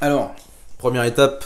Alors, première étape,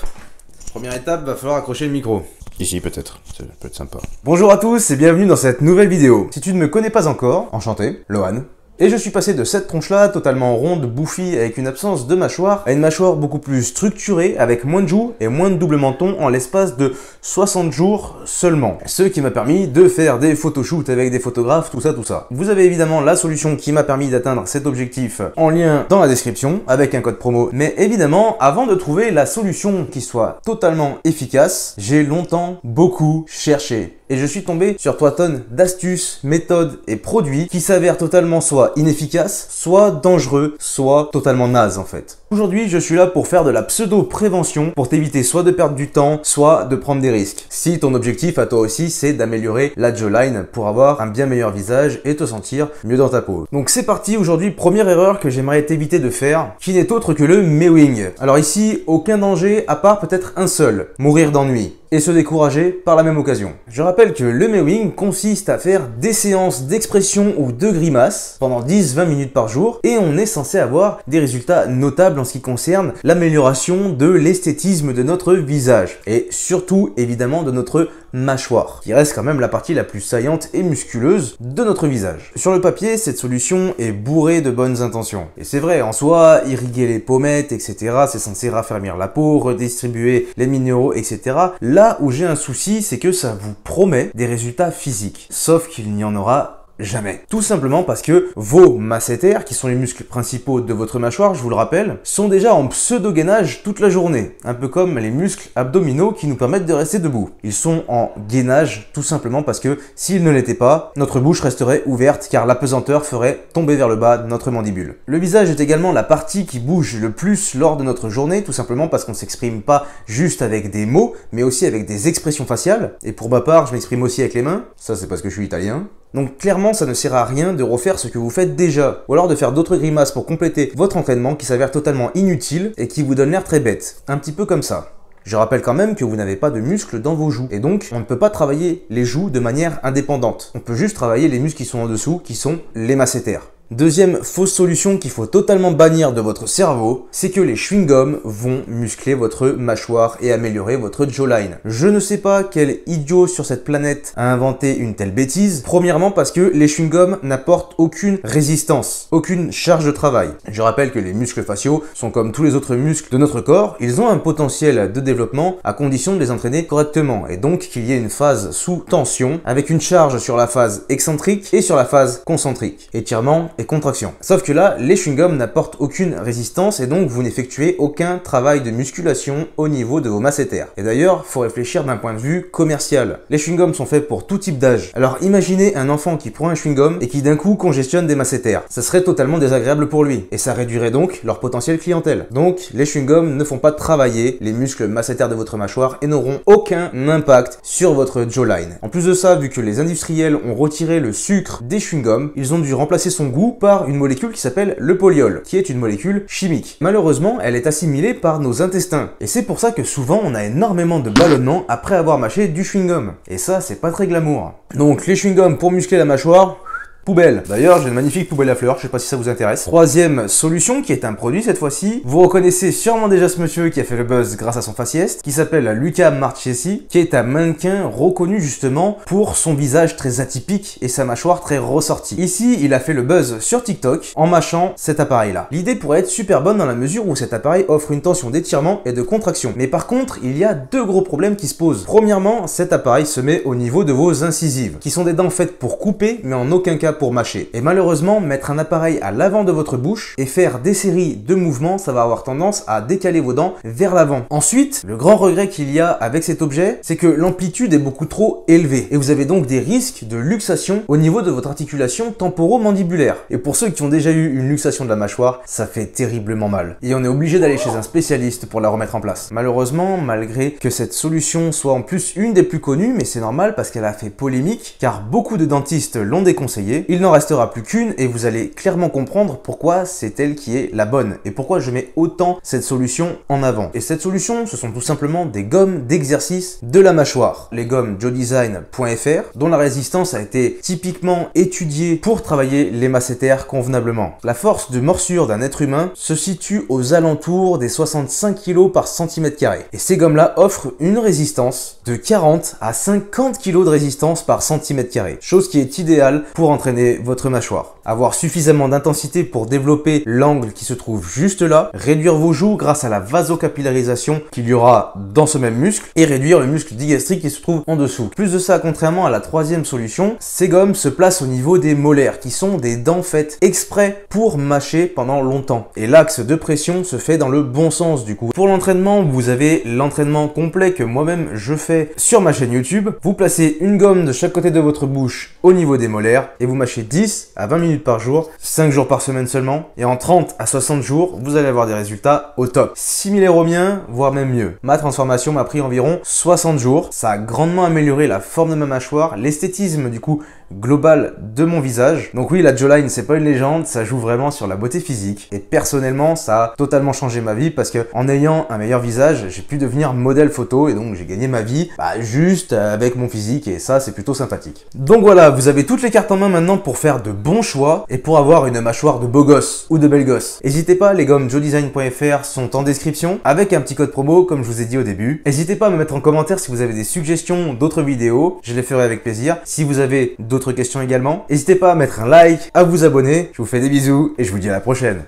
va falloir accrocher le micro. Ici peut-être, ça peut être sympa. Bonjour à tous et bienvenue dans cette nouvelle vidéo. Si tu ne me connais pas encore, enchanté, Lohan. Et je suis passé de cette tronche-là, totalement ronde, bouffie, avec une absence de mâchoire, à une mâchoire beaucoup plus structurée, avec moins de joues et moins de double menton en l'espace de 60 jours seulement. Ce qui m'a permis de faire des photoshoots avec des photographes, tout ça. Vous avez évidemment la solution qui m'a permis d'atteindre cet objectif en lien dans la description, avec un code promo. Mais évidemment, avant de trouver la solution qui soit totalement efficace, j'ai longtemps beaucoup cherché. Et je suis tombé sur 3 tonnes d'astuces, méthodes et produits qui s'avèrent totalement soit inefficaces, soit dangereux, soit totalement nazes en fait. Aujourd'hui, je suis là pour faire de la pseudo-prévention pour t'éviter soit de perdre du temps, soit de prendre des risques. Si ton objectif à toi aussi, c'est d'améliorer la jawline pour avoir un bien meilleur visage et te sentir mieux dans ta peau. Donc c'est parti, aujourd'hui, première erreur que j'aimerais t'éviter de faire, qui n'est autre que le mewing. Alors ici, aucun danger à part peut-être un seul, mourir d'ennui et se décourager par la même occasion. Je rappelle que le mewing consiste à faire des séances d'expression ou de grimaces pendant 10-20 minutes par jour et on est censé avoir des résultats notables en ce qui concerne l'amélioration de l'esthétisme de notre visage et surtout évidemment de notre mâchoire, qui reste quand même la partie la plus saillante et musculeuse de notre visage. Sur le papier, cette solution est bourrée de bonnes intentions. Et c'est vrai, en soi, irriguer les pommettes, etc., c'est censé raffermir la peau, redistribuer les minéraux, etc. Là où j'ai un souci, c'est que ça vous promet des résultats physiques. Sauf qu'il n'y en aura jamais. Tout simplement parce que vos masséters, qui sont les muscles principaux de votre mâchoire, je vous le rappelle, sont déjà en pseudo-gainage toute la journée. Un peu comme les muscles abdominaux qui nous permettent de rester debout. Ils sont en gainage tout simplement parce que s'ils ne l'étaient pas, notre bouche resterait ouverte car l'apesanteur ferait tomber vers le bas notre mandibule. Le visage est également la partie qui bouge le plus lors de notre journée, tout simplement parce qu'on ne s'exprime pas juste avec des mots, mais aussi avec des expressions faciales. Et pour ma part, je m'exprime aussi avec les mains. Ça, c'est parce que je suis italien. Donc clairement, ça ne sert à rien de refaire ce que vous faites déjà, ou alors de faire d'autres grimaces pour compléter votre entraînement qui s'avère totalement inutile et qui vous donne l'air très bête. Un petit peu comme ça. Je rappelle quand même que vous n'avez pas de muscles dans vos joues, et donc on ne peut pas travailler les joues de manière indépendante. On peut juste travailler les muscles qui sont en dessous, qui sont les masséters. Deuxième fausse solution qu'il faut totalement bannir de votre cerveau, c'est que les chewing-gums vont muscler votre mâchoire et améliorer votre jawline. Je ne sais pas quel idiot sur cette planète a inventé une telle bêtise. Premièrement parce que les chewing-gums n'apportent aucune résistance, aucune charge de travail. Je rappelle que les muscles faciaux sont comme tous les autres muscles de notre corps, ils ont un potentiel de développement à condition de les entraîner correctement et donc qu'il y ait une phase sous tension avec une charge sur la phase excentrique et sur la phase concentrique. Étirement et contraction. Sauf que là, les chewing-gums n'apportent aucune résistance et donc vous n'effectuez aucun travail de musculation au niveau de vos masséters. Et d'ailleurs, faut réfléchir d'un point de vue commercial. Les chewing-gums sont faits pour tout type d'âge. Alors imaginez un enfant qui prend un chewing-gum et qui d'un coup congestionne des masséters. Ça serait totalement désagréable pour lui et ça réduirait donc leur potentiel clientèle. Donc les chewing-gums ne font pas travailler les muscles masséters de votre mâchoire et n'auront aucun impact sur votre jawline. En plus de ça, vu que les industriels ont retiré le sucre des chewing-gums, ils ont dû remplacer son goût par une molécule qui s'appelle le polyol, qui est une molécule chimique. Malheureusement, elle est assimilée par nos intestins. Et c'est pour ça que souvent, on a énormément de ballonnements après avoir mâché du chewing-gum. Et ça, c'est pas très glamour. Donc, les chewing-gums pour muscler la mâchoire, poubelle. D'ailleurs, j'ai une magnifique poubelle à fleurs, je sais pas si ça vous intéresse. Troisième solution, qui est un produit cette fois-ci. Vous reconnaissez sûrement déjà ce monsieur qui a fait le buzz grâce à son faciès, qui s'appelle Luca Marchesi, qui est un mannequin reconnu justement pour son visage très atypique et sa mâchoire très ressortie. Ici, il a fait le buzz sur TikTok en mâchant cet appareil-là. L'idée pourrait être super bonne dans la mesure où cet appareil offre une tension d'étirement et de contraction. Mais par contre, il y a 2 gros problèmes qui se posent. Premièrement, cet appareil se met au niveau de vos incisives, qui sont des dents faites pour couper, mais en aucun cas pour mâcher. Et malheureusement, mettre un appareil à l'avant de votre bouche et faire des séries de mouvements, ça va avoir tendance à décaler vos dents vers l'avant. Ensuite, le grand regret qu'il y a avec cet objet, c'est que l'amplitude est beaucoup trop élevée et vous avez donc des risques de luxation au niveau de votre articulation temporomandibulaire. Et pour ceux qui ont déjà eu une luxation de la mâchoire, ça fait terriblement mal. Et on est obligé d'aller chez un spécialiste pour la remettre en place. Malheureusement, malgré que cette solution soit en plus une des plus connues, mais c'est normal parce qu'elle a fait polémique, car beaucoup de dentistes l'ont déconseillé, essayé, il n'en restera plus qu'une et vous allez clairement comprendre pourquoi c'est elle qui est la bonne et pourquoi je mets autant cette solution en avant. Et cette solution, ce sont tout simplement des gommes d'exercice de la mâchoire. Les gommes joedesign.fr, dont la résistance a été typiquement étudiée pour travailler les masséters convenablement. La force de morsure d'un être humain se situe aux alentours des 65 kg par cm². Et ces gommes-là offrent une résistance de 40 à 50 kg de résistance par cm², chose qui est idéale pour entraîner votre mâchoire. Avoir suffisamment d'intensité pour développer l'angle qui se trouve juste là, réduire vos joues grâce à la vasocapillarisation qu'il y aura dans ce même muscle et réduire le muscle digastrique qui se trouve en dessous. Plus de ça, contrairement à la troisième solution, ces gommes se placent au niveau des molaires qui sont des dents faites exprès pour mâcher pendant longtemps. Et l'axe de pression se fait dans le bon sens du coup. Pour l'entraînement, vous avez l'entraînement complet que moi-même je fais sur ma chaîne YouTube. Vous placez une gomme de chaque côté de votre bouche au niveau des molaires et vous mâchez 10 à 20 minutes par jour, 5 jours par semaine seulement. Et en 30 à 60 jours, vous allez avoir des résultats au top. Similaires aux miens, voire même mieux. Ma transformation m'a pris environ 60 jours. Ça a grandement amélioré la forme de ma mâchoire, l'esthétisme du coup global de mon visage. Donc oui, la jawline, c'est pas une légende, ça joue vraiment sur la beauté physique. Et personnellement, ça a totalement changé ma vie parce que en ayant un meilleur visage, j'ai pu devenir modèle photo et donc j'ai gagné ma vie juste avec mon physique et ça, c'est plutôt sympathique. Donc voilà, vous avez toutes les cartes en main maintenant pour faire de bons choix et pour avoir une mâchoire de beau gosse ou de belle gosse. N'hésitez pas, les gommes joedesign.fr sont en description avec un petit code promo comme je vous ai dit au début. N'hésitez pas à me mettre en commentaire si vous avez des suggestions d'autres vidéos, je les ferai avec plaisir. Si vous avez d'autres questions également, n'hésitez pas à mettre un like, à vous abonner. Je vous fais des bisous et je vous dis à la prochaine.